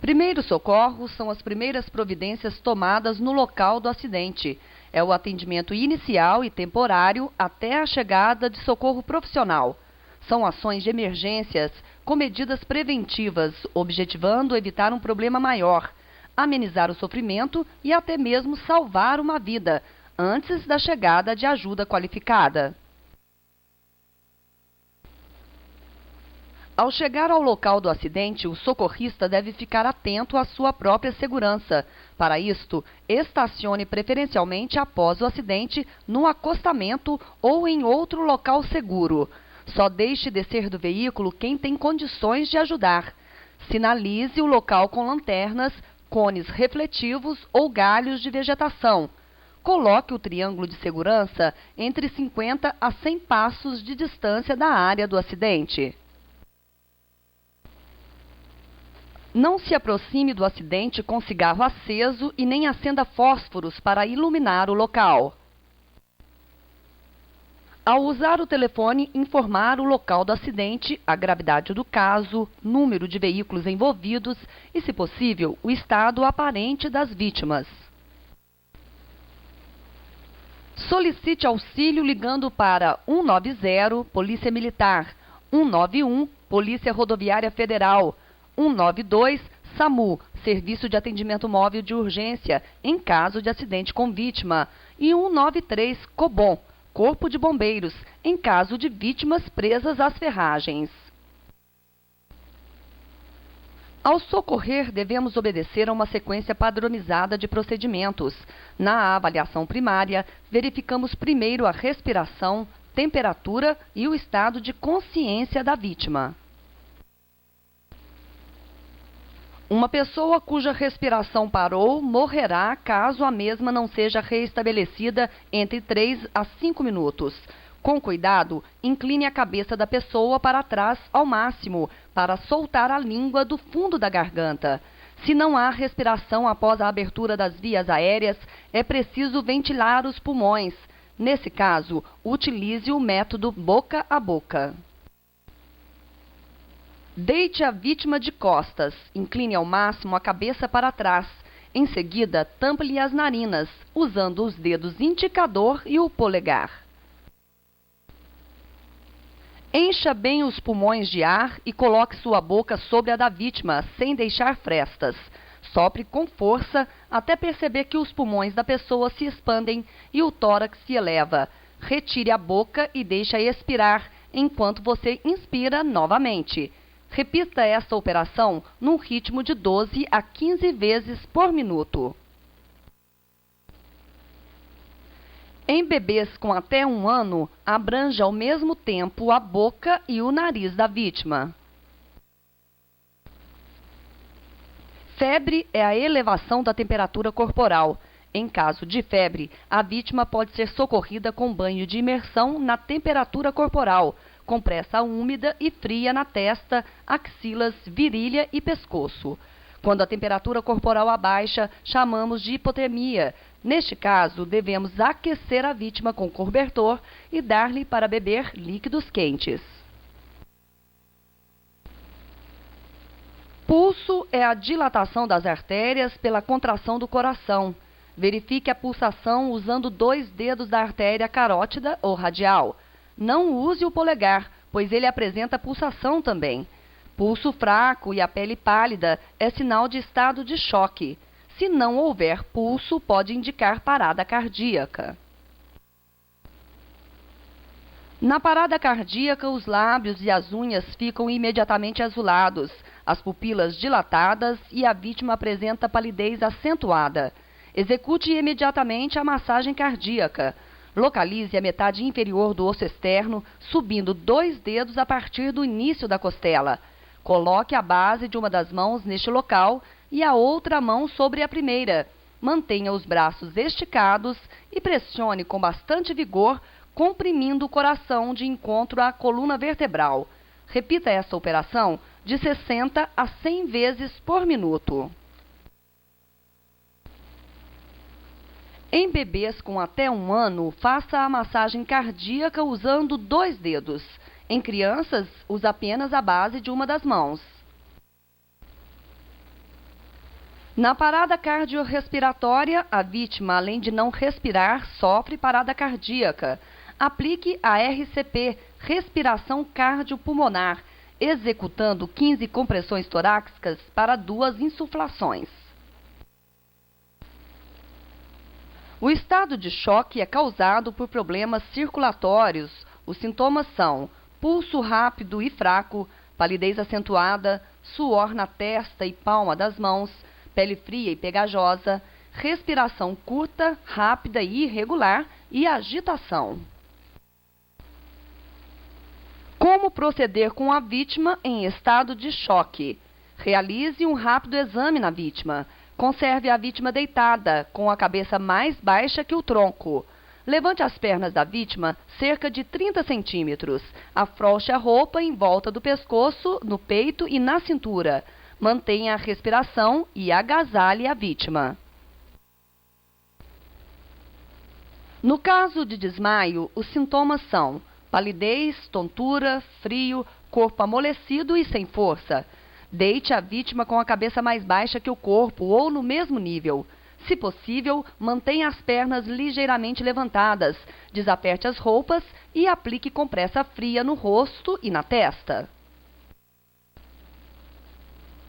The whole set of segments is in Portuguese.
Primeiros socorros são as primeiras providências tomadas no local do acidente. É o atendimento inicial e temporário até a chegada de socorro profissional. São ações de emergências com medidas preventivas, objetivando evitar um problema maior, amenizar o sofrimento e até mesmo salvar uma vida, antes da chegada de ajuda qualificada. Ao chegar ao local do acidente, o socorrista deve ficar atento à sua própria segurança. Para isto, estacione preferencialmente após o acidente no acostamento ou em outro local seguro. Só deixe descer do veículo quem tem condições de ajudar. Sinalize o local com lanternas, cones refletivos ou galhos de vegetação. Coloque o triângulo de segurança entre 50 a 100 passos de distância da área do acidente. Não se aproxime do acidente com cigarro aceso e nem acenda fósforos para iluminar o local. Ao usar o telefone, informar o local do acidente, a gravidade do caso, número de veículos envolvidos e, se possível, o estado aparente das vítimas. Solicite auxílio ligando para 190, Polícia Militar, 191, Polícia Rodoviária Federal, 192, SAMU, Serviço de Atendimento Móvel de Urgência, em caso de acidente com vítima, e 193, COBOM, Corpo de Bombeiros, em caso de vítimas presas às ferragens. Ao socorrer, devemos obedecer a uma sequência padronizada de procedimentos. Na avaliação primária, verificamos primeiro a respiração, temperatura e o estado de consciência da vítima. Uma pessoa cuja respiração parou morrerá caso a mesma não seja reestabelecida entre 3 a 5 minutos. Com cuidado, incline a cabeça da pessoa para trás ao máximo, para soltar a língua do fundo da garganta. Se não há respiração após a abertura das vias aéreas, é preciso ventilar os pulmões. Nesse caso, utilize o método boca a boca. Deite a vítima de costas, incline ao máximo a cabeça para trás. Em seguida, tampe-lhe as narinas, usando os dedos indicador e o polegar. Encha bem os pulmões de ar e coloque sua boca sobre a da vítima, sem deixar frestas. Sopre com força até perceber que os pulmões da pessoa se expandem e o tórax se eleva. Retire a boca e deixe-a expirar, enquanto você inspira novamente. Repita esta operação num ritmo de 12 a 15 vezes por minuto. Em bebês com até 1 ano, abranja ao mesmo tempo a boca e o nariz da vítima. Febre é a elevação da temperatura corporal. Em caso de febre, a vítima pode ser socorrida com banho de imersão na temperatura corporal, compressa úmida e fria na testa, axilas, virilha e pescoço. Quando a temperatura corporal abaixa, chamamos de hipotermia. Neste caso, devemos aquecer a vítima com cobertor e dar-lhe para beber líquidos quentes. Pulso é a dilatação das artérias pela contração do coração. Verifique a pulsação usando 2 dedos da artéria carótida ou radial. Não use o polegar, pois ele apresenta pulsação também. Pulso fraco e a pele pálida é sinal de estado de choque. Se não houver pulso, pode indicar parada cardíaca. Na parada cardíaca, os lábios e as unhas ficam imediatamente azulados, as pupilas dilatadas e a vítima apresenta palidez acentuada. Execute imediatamente a massagem cardíaca. Localize a metade inferior do osso externo, subindo 2 dedos a partir do início da costela. Coloque a base de uma das mãos neste local e a outra mão sobre a primeira. Mantenha os braços esticados e pressione com bastante vigor, comprimindo o coração de encontro à coluna vertebral. Repita esta operação de 60 a 100 vezes por minuto. Em bebês com até 1 ano, faça a massagem cardíaca usando 2 dedos. Em crianças, use apenas a base de uma das mãos. Na parada cardiorrespiratória, a vítima, além de não respirar, sofre parada cardíaca. Aplique a RCP, respiração cardiopulmonar, executando 15 compressões torácicas para 2 insuflações. O estado de choque é causado por problemas circulatórios. Os sintomas são pulso rápido e fraco, palidez acentuada, suor na testa e palma das mãos, pele fria e pegajosa, respiração curta, rápida e irregular e agitação. Como proceder com a vítima em estado de choque? Realize um rápido exame na vítima. Conserve a vítima deitada, com a cabeça mais baixa que o tronco. Levante as pernas da vítima cerca de 30 centímetros. Afrouxe a roupa em volta do pescoço, no peito e na cintura. Mantenha a respiração e agasalhe a vítima. No caso de desmaio, os sintomas são palidez, tontura, frio, corpo amolecido e sem força. Deite a vítima com a cabeça mais baixa que o corpo ou no mesmo nível. Se possível, mantenha as pernas ligeiramente levantadas, desaperte as roupas e aplique compressa fria no rosto e na testa.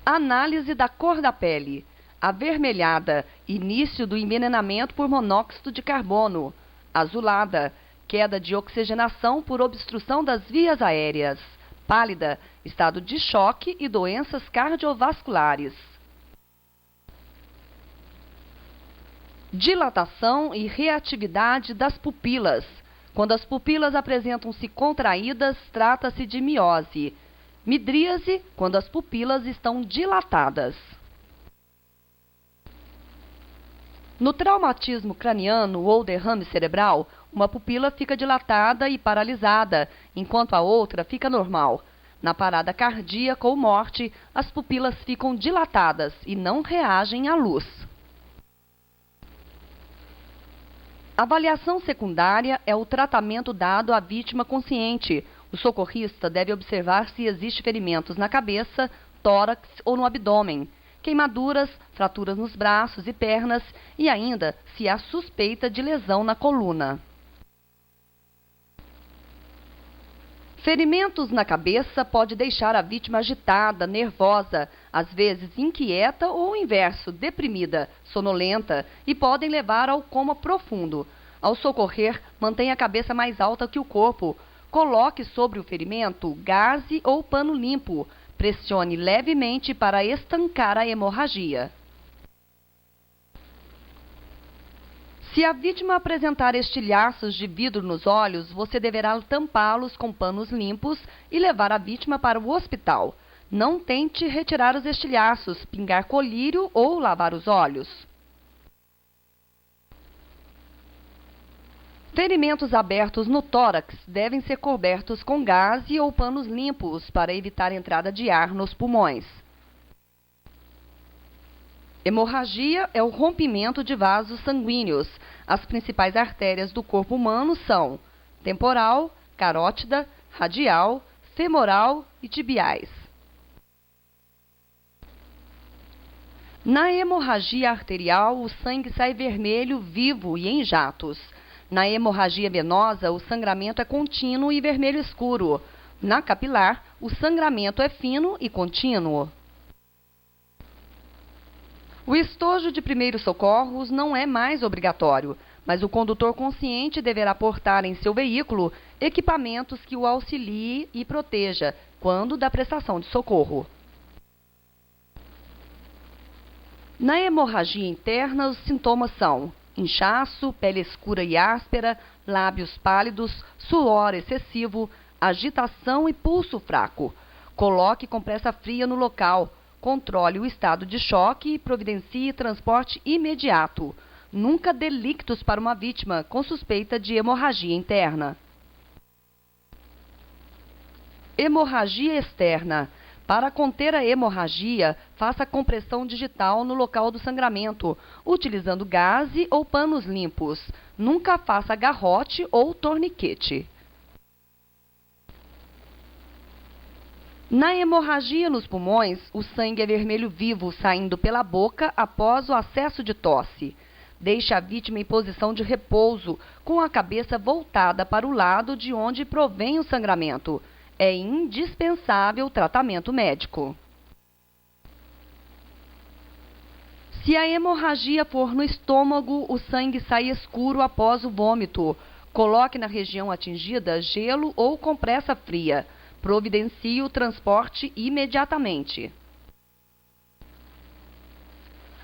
Análise da cor da pele. Avermelhada, início do envenenamento por monóxido de carbono. Azulada, queda de oxigenação por obstrução das vias aéreas. Pálida, estado de choque e doenças cardiovasculares. Dilatação e reatividade das pupilas. Quando as pupilas apresentam-se contraídas, trata-se de miose. Midríase, quando as pupilas estão dilatadas. No traumatismo craniano ou derrame cerebral, uma pupila fica dilatada e paralisada, enquanto a outra fica normal. Na parada cardíaca ou morte, as pupilas ficam dilatadas e não reagem à luz. Avaliação secundária é o tratamento dado à vítima consciente. O socorrista deve observar se existe ferimentos na cabeça, tórax ou no abdômen, queimaduras, fraturas nos braços e pernas e ainda se há suspeita de lesão na coluna. Ferimentos na cabeça pode deixar a vítima agitada, nervosa, às vezes inquieta ou o inverso, deprimida, sonolenta e podem levar ao coma profundo. Ao socorrer, mantenha a cabeça mais alta que o corpo. Coloque sobre o ferimento gaze ou pano limpo. Pressione levemente para estancar a hemorragia. Se a vítima apresentar estilhaços de vidro nos olhos, você deverá tampá-los com panos limpos e levar a vítima para o hospital. Não tente retirar os estilhaços, pingar colírio ou lavar os olhos. Ferimentos abertos no tórax devem ser cobertos com gaze ou panos limpos para evitar a entrada de ar nos pulmões. Hemorragia é o rompimento de vasos sanguíneos. As principais artérias do corpo humano são temporal, carótida, radial, femoral e tibiais. Na hemorragia arterial, o sangue sai vermelho, vivo e em jatos. Na hemorragia venosa, o sangramento é contínuo e vermelho escuro. Na capilar, o sangramento é fino e contínuo. O estojo de primeiros socorros não é mais obrigatório, mas o condutor consciente deverá portar em seu veículo equipamentos que o auxiliem e proteja quando da prestação de socorro. Na hemorragia interna, os sintomas são inchaço, pele escura e áspera, lábios pálidos, suor excessivo, agitação e pulso fraco. Coloque compressa fria no local. Controle o estado de choque e providencie transporte imediato. Nunca dê líquidos para uma vítima com suspeita de hemorragia interna. Hemorragia externa. Para conter a hemorragia, faça compressão digital no local do sangramento, utilizando gaze ou panos limpos. Nunca faça garrote ou torniquete. Na hemorragia nos pulmões, o sangue é vermelho vivo saindo pela boca após o acesso de tosse. Deixe a vítima em posição de repouso, com a cabeça voltada para o lado de onde provém o sangramento. É indispensável tratamento médico. Se a hemorragia for no estômago, o sangue sai escuro após o vômito. Coloque na região atingida gelo ou compressa fria. Providencie o transporte imediatamente.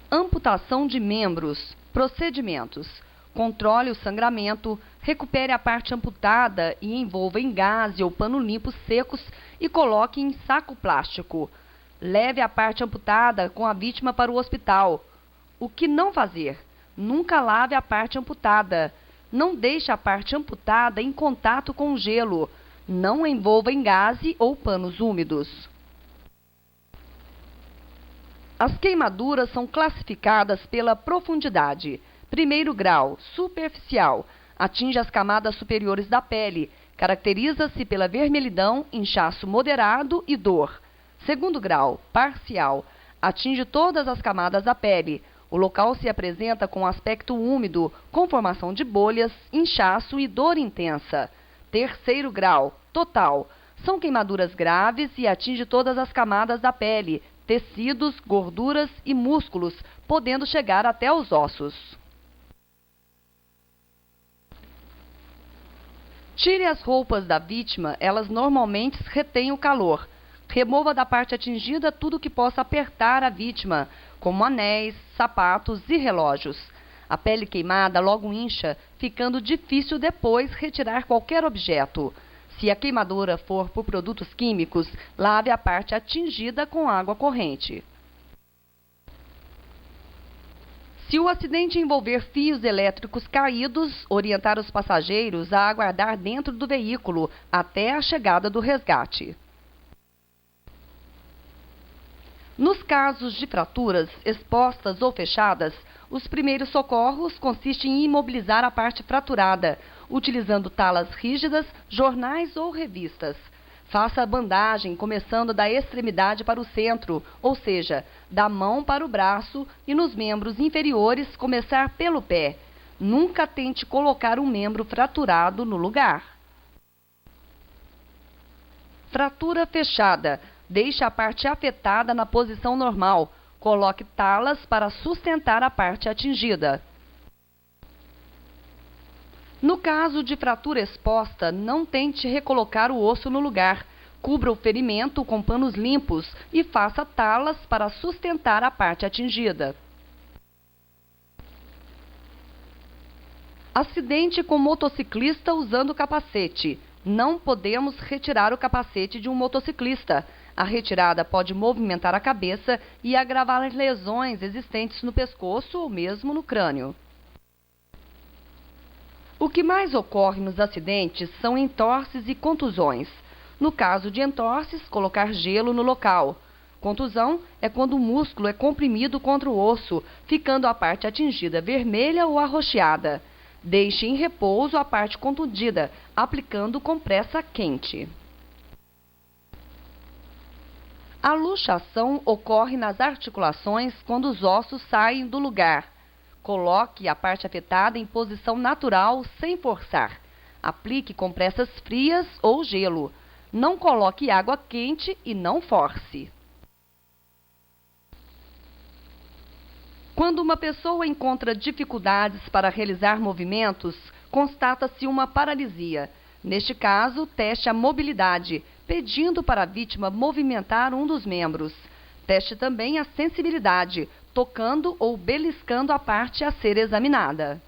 Amputação de membros. Procedimentos: controle o sangramento, recupere a parte amputada e envolva em gaze ou pano limpo secos e coloque em saco plástico. Leve a parte amputada com a vítima para o hospital. O que não fazer? Nunca lave a parte amputada. Não deixe a parte amputada em contato com o gelo. Não envolva em gaze ou panos úmidos. As queimaduras são classificadas pela profundidade. Primeiro grau, superficial, atinge as camadas superiores da pele. Caracteriza-se pela vermelhidão, inchaço moderado e dor. Segundo grau, parcial, atinge todas as camadas da pele. O local se apresenta com aspecto úmido, com formação de bolhas, inchaço e dor intensa. Terceiro grau, total, são queimaduras graves e atinge todas as camadas da pele, tecidos, gorduras e músculos, podendo chegar até os ossos. Tire as roupas da vítima, elas normalmente retêm o calor. Remova da parte atingida tudo que possa apertar a vítima, como anéis, sapatos e relógios. A pele queimada logo incha, ficando difícil depois retirar qualquer objeto. Se a queimadura for por produtos químicos, lave a parte atingida com água corrente. Se o acidente envolver fios elétricos caídos, orientar os passageiros a aguardar dentro do veículo até a chegada do resgate. Nos casos de fraturas expostas ou fechadas, os primeiros socorros consistem em imobilizar a parte fraturada, utilizando talas rígidas, jornais ou revistas. Faça a bandagem começando da extremidade para o centro, ou seja, da mão para o braço, e nos membros inferiores começar pelo pé. Nunca tente colocar um membro fraturado no lugar. Fratura fechada. Deixe a parte afetada na posição normal. Coloque talas para sustentar a parte atingida. No caso de fratura exposta, não tente recolocar o osso no lugar. Cubra o ferimento com panos limpos e faça talas para sustentar a parte atingida. Acidente com motociclista usando capacete. Não podemos retirar o capacete de um motociclista. A retirada pode movimentar a cabeça e agravar as lesões existentes no pescoço ou mesmo no crânio. O que mais ocorre nos acidentes são entorses e contusões. No caso de entorses, colocar gelo no local. Contusão é quando o músculo é comprimido contra o osso, ficando a parte atingida vermelha ou arroxeada. Deixe em repouso a parte contundida, aplicando compressa quente. A luxação ocorre nas articulações quando os ossos saem do lugar. Coloque a parte afetada em posição natural sem forçar. Aplique compressas frias ou gelo. Não coloque água quente e não force. Quando uma pessoa encontra dificuldades para realizar movimentos, constata-se uma paralisia. Neste caso, teste a mobilidade, pedindo para a vítima movimentar um dos membros. Teste também a sensibilidade, tocando ou beliscando a parte a ser examinada.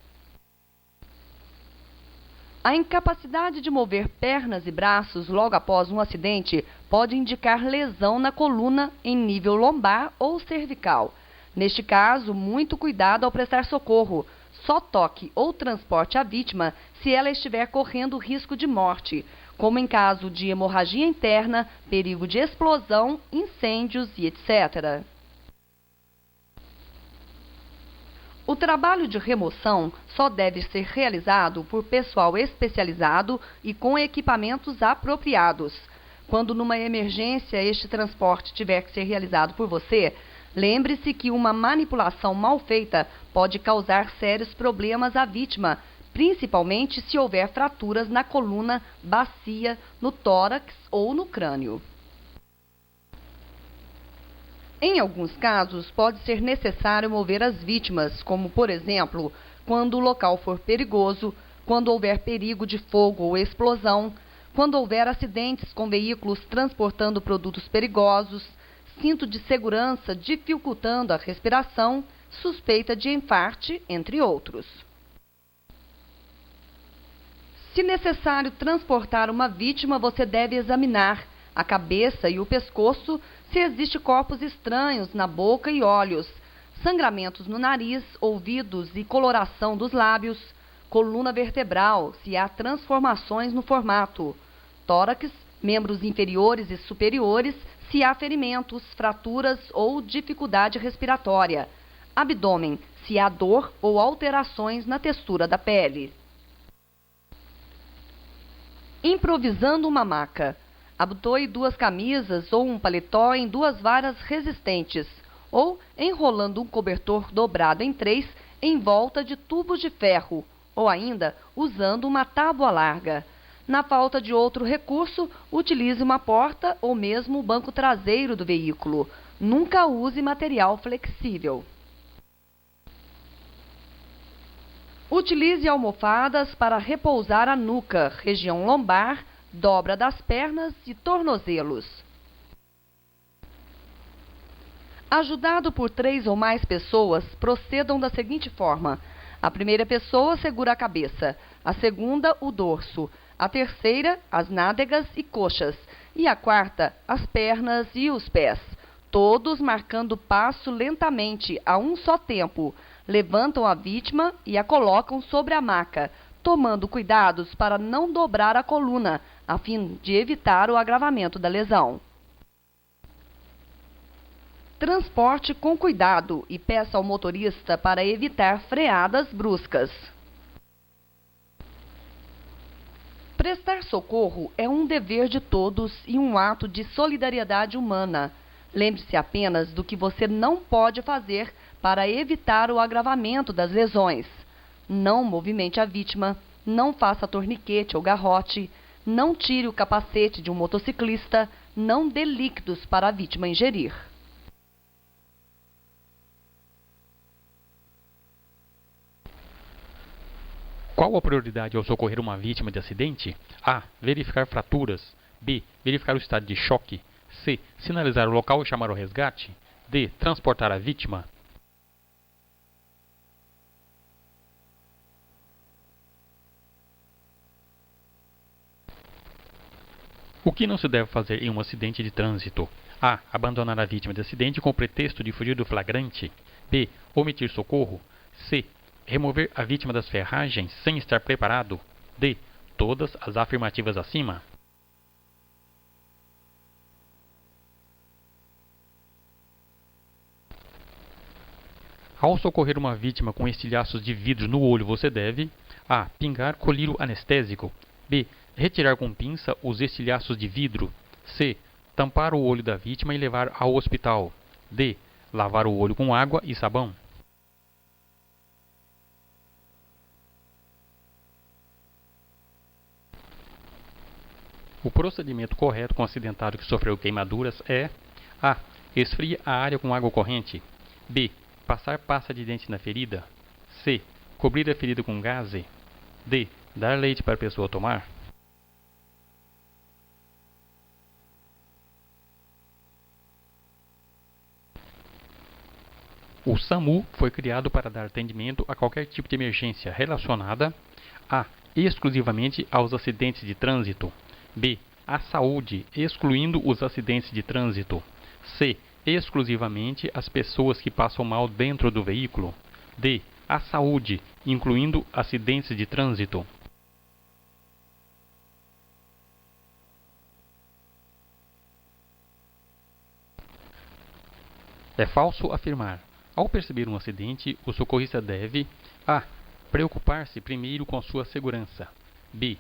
A incapacidade de mover pernas e braços logo após um acidente pode indicar lesão na coluna em nível lombar ou cervical. Neste caso, muito cuidado ao prestar socorro. Só toque ou transporte a vítima se ela estiver correndo risco de morte, como em caso de hemorragia interna, perigo de explosão, incêndios e etc. O trabalho de remoção só deve ser realizado por pessoal especializado e com equipamentos apropriados. Quando numa emergência este transporte tiver que ser realizado por você, lembre-se que uma manipulação mal feita pode causar sérios problemas à vítima, principalmente se houver fraturas na coluna, bacia, no tórax ou no crânio. Em alguns casos, pode ser necessário mover as vítimas, como, por exemplo, quando o local for perigoso, quando houver perigo de fogo ou explosão, quando houver acidentes com veículos transportando produtos perigosos, cinto de segurança dificultando a respiração, suspeita de infarte, entre outros. Se necessário transportar uma vítima, você deve examinar a cabeça e o pescoço se existem corpos estranhos na boca e olhos, sangramentos no nariz, ouvidos e coloração dos lábios, coluna vertebral, se há transformações no formato, tórax, membros inferiores e superiores, se há ferimentos, fraturas ou dificuldade respiratória, abdômen, se há dor ou alterações na textura da pele. Improvisando uma maca. Abotoe 2 camisas ou um paletó em 2 varas resistentes, ou enrolando um cobertor dobrado em 3 em volta de tubos de ferro, ou ainda usando uma tábua larga. Na falta de outro recurso, utilize uma porta ou mesmo o banco traseiro do veículo. Nunca use material flexível. Utilize almofadas para repousar a nuca, região lombar, dobra das pernas e tornozelos. Ajudado por 3 ou mais pessoas, procedam da seguinte forma: a primeira pessoa segura a cabeça, a segunda o dorso, a terceira as nádegas e coxas e a quarta as pernas e os pés, todos marcando o passo lentamente a um só tempo. Levantam a vítima e a colocam sobre a maca, tomando cuidados para não dobrar a coluna, a fim de evitar o agravamento da lesão. Transporte com cuidado e peça ao motorista para evitar freadas bruscas. Prestar socorro é um dever de todos e um ato de solidariedade humana. Lembre-se apenas do que você não pode fazer para evitar o agravamento das lesões. Não movimente a vítima, não faça torniquete ou garrote, não tire o capacete de um motociclista, não dê líquidos para a vítima ingerir. Qual a prioridade ao socorrer uma vítima de acidente? A. Verificar fraturas. B. Verificar o estado de choque. C. Sinalizar o local e chamar o resgate. D. Transportar a vítima. O que não se deve fazer em um acidente de trânsito? A. Abandonar a vítima de acidente com o pretexto de fugir do flagrante. B. Omitir socorro. C. Remover a vítima das ferragens sem estar preparado. D. Todas as afirmativas acima. Ao socorrer uma vítima com estilhaços de vidro no olho, você deve: A. Pingar colírio anestésico. B. Retirar com pinça os estilhaços de vidro. C. Tampar o olho da vítima e levar ao hospital. D. Lavar o olho com água e sabão. O procedimento correto com o acidentado que sofreu queimaduras é: A. Esfrie a área com água corrente. B. Passar pasta de dente na ferida. C. Cobrir a ferida com gaze. D. Dar leite para a pessoa tomar. O SAMU foi criado para dar atendimento a qualquer tipo de emergência relacionada: A. Exclusivamente aos acidentes de trânsito. B. À saúde, excluindo os acidentes de trânsito. C. Exclusivamente às pessoas que passam mal dentro do veículo. D. À saúde, incluindo acidentes de trânsito. É falso afirmar: ao perceber um acidente, o socorrista deve: A. Preocupar-se primeiro com sua segurança. B.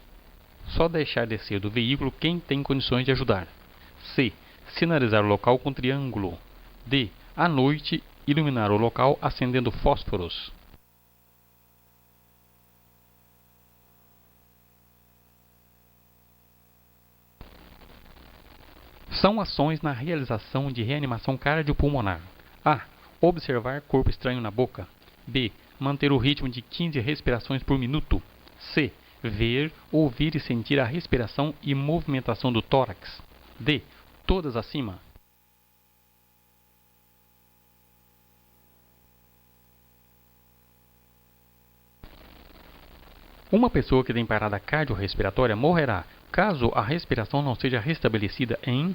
Só deixar descer do veículo quem tem condições de ajudar. C. Sinalizar o local com triângulo. D. À noite, iluminar o local acendendo fósforos. São ações na realização de reanimação cardiopulmonar. A. Observar corpo estranho na boca. B. Manter o ritmo de 15 respirações por minuto. C. Ver, ouvir e sentir a respiração e movimentação do tórax. D. Todas acima. Uma pessoa que tem parada cardiorrespiratória morrerá caso a respiração não seja restabelecida em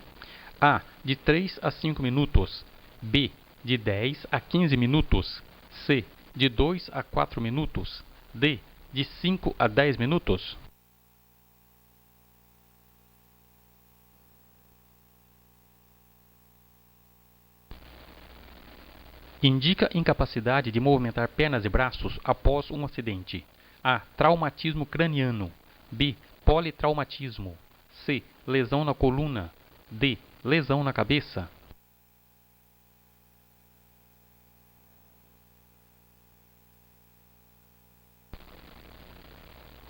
A. De 3 a 5 minutos. B. De 10 a 15 minutos. C. De 2 a 4 minutos. D. De 5 a 10 minutos. Indica incapacidade de movimentar pernas e braços após um acidente. A. Traumatismo craniano. B. Politraumatismo. C. Lesão na coluna. D. Lesão na cabeça.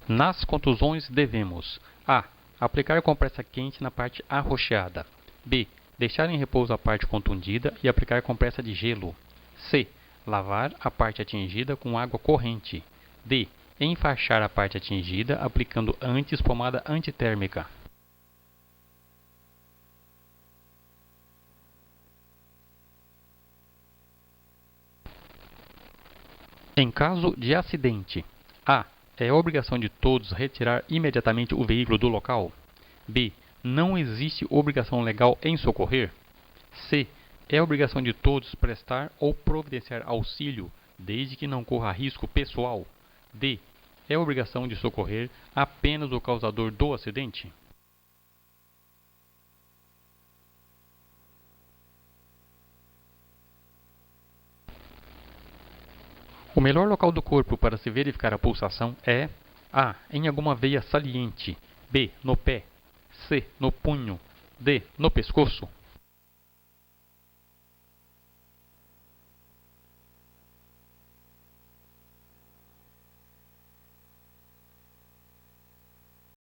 Nas contusões devemos A. Aplicar compressa quente na parte arroxeada. B. Deixar em repouso a parte contundida e aplicar compressa de gelo. C. Lavar a parte atingida com água corrente. D. Enfaixar a parte atingida aplicando antes pomada antitérmica. Em caso de acidente, A. É obrigação de todos retirar imediatamente o veículo do local. B. Não existe obrigação legal em socorrer. C. É obrigação de todos prestar ou providenciar auxílio, desde que não corra risco pessoal. D. É obrigação de socorrer apenas o causador do acidente. O melhor local do corpo para se verificar a pulsação é A. Em alguma veia saliente. B. No pé. C. No punho. D. No pescoço.